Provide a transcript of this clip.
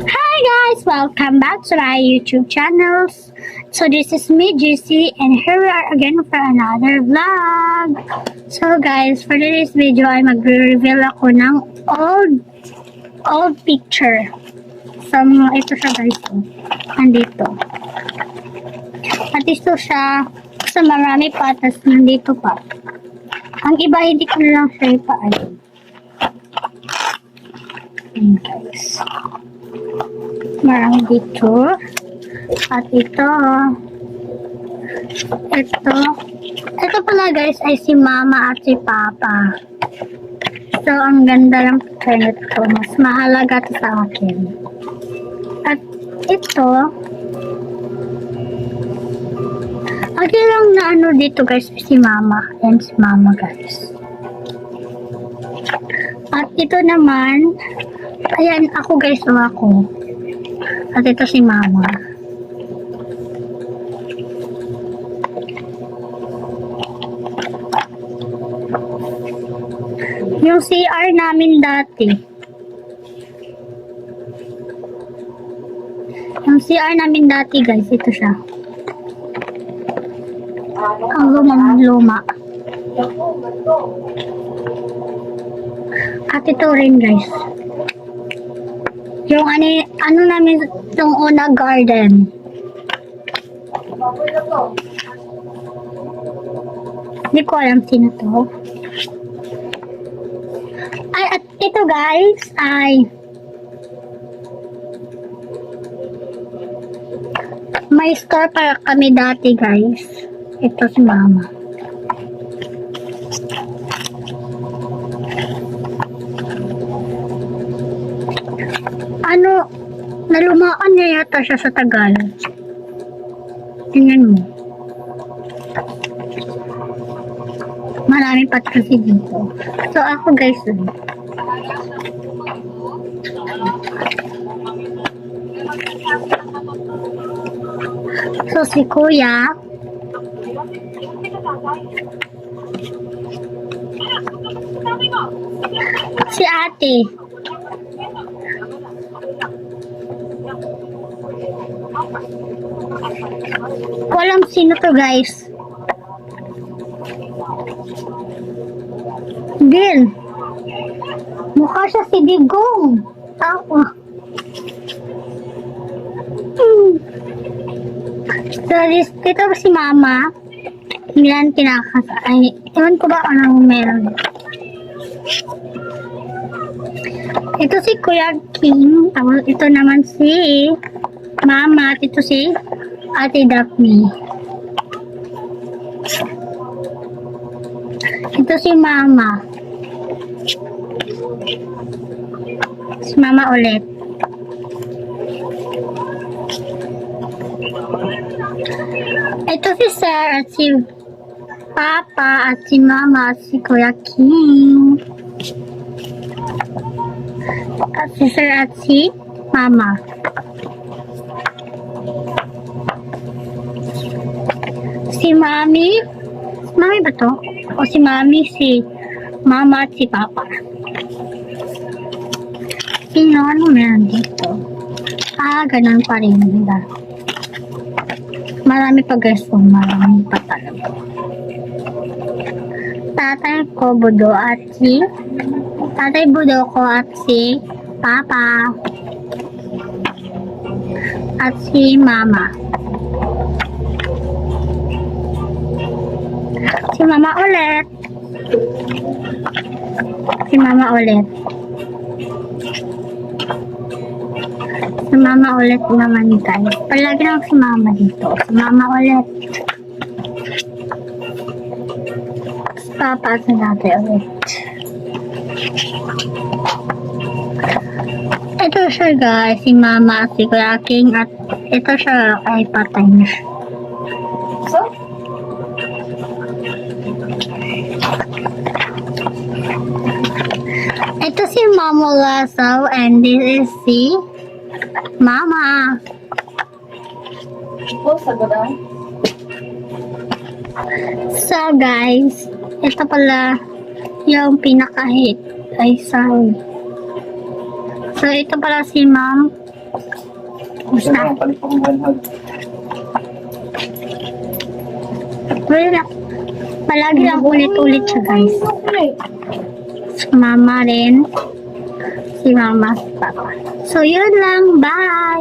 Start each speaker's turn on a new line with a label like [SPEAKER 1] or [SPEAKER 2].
[SPEAKER 1] Hi guys, welcome back to my YouTube channels. So this is me, GC, and here we are again for another vlog. So guys, for today's video ay magre-reveal ako ng old picture. Ito siya guys, nandito. At ito siya, sa marami pa, tas nandito pa. Ang iba hindi ko lang siya ipaayon. Ayan guys. Marami dito. At ito pala guys ay si Mama at si Papa. So, ang ganda ng picture nito. Mas mahalaga ito sa akin. At ito, okay lang na ano dito guys, si Mama. Yan si Mama guys. At ito naman, ayan ako guys, ako. At ito si Mama. Yung CR namin dati. Yung CR namin dati guys, ito siya. Ang luma. At ito rin guys. Yung ano namin, yung una garden. Hindi ko alam sino to. Ay, at ito guys, ay may store para kami dati guys. Ito si Mama. Ano, nalumaan niya yata siya sa tagal. Tingnan mo. Marami pa kasi dito. So ako guys, so si Kuya, si Ate, walang sino to guys. Din. Mukha siya si Digong. Ako. So, dito si Mama. Yan ay, ewan ko ba anong meron. Ito si Kuya King. Tapos ito naman si Mama. At ito si Ate Daphne. Ito si Mama. Si Mama ulit. Ito si Sir at si Papa at si Mama at si Kuya King. At si Sir at si Mama. Si Mami. Mami ba to? O si Mami, si Mama at si Papa. Ano meron dito? Ganun pa rin. Diba? Marami pa guys. Marami pa talaga. Tatay ko, Budo at si Tatay Budo ko at si Papa. At si Mama. Si Mama ulit. Si Mama ulit. Si Mama ulit naman guys. Palagi lang si Mama dito. Si Mama ulit. Si Papa sa dati ulit. Ito siya guys. Si Mama at si Kuya King. At ito siya ay patay na. Ito si Mama Lasso and this is si Mama. So guys, ito pala yung pinaka-hit ay sorry. So, ito pala si ma'am. Basta. Wala. Palagi lang ulit-ulit siya, guys. Si mama rin. Si mama, papa. So, yun lang. Bye!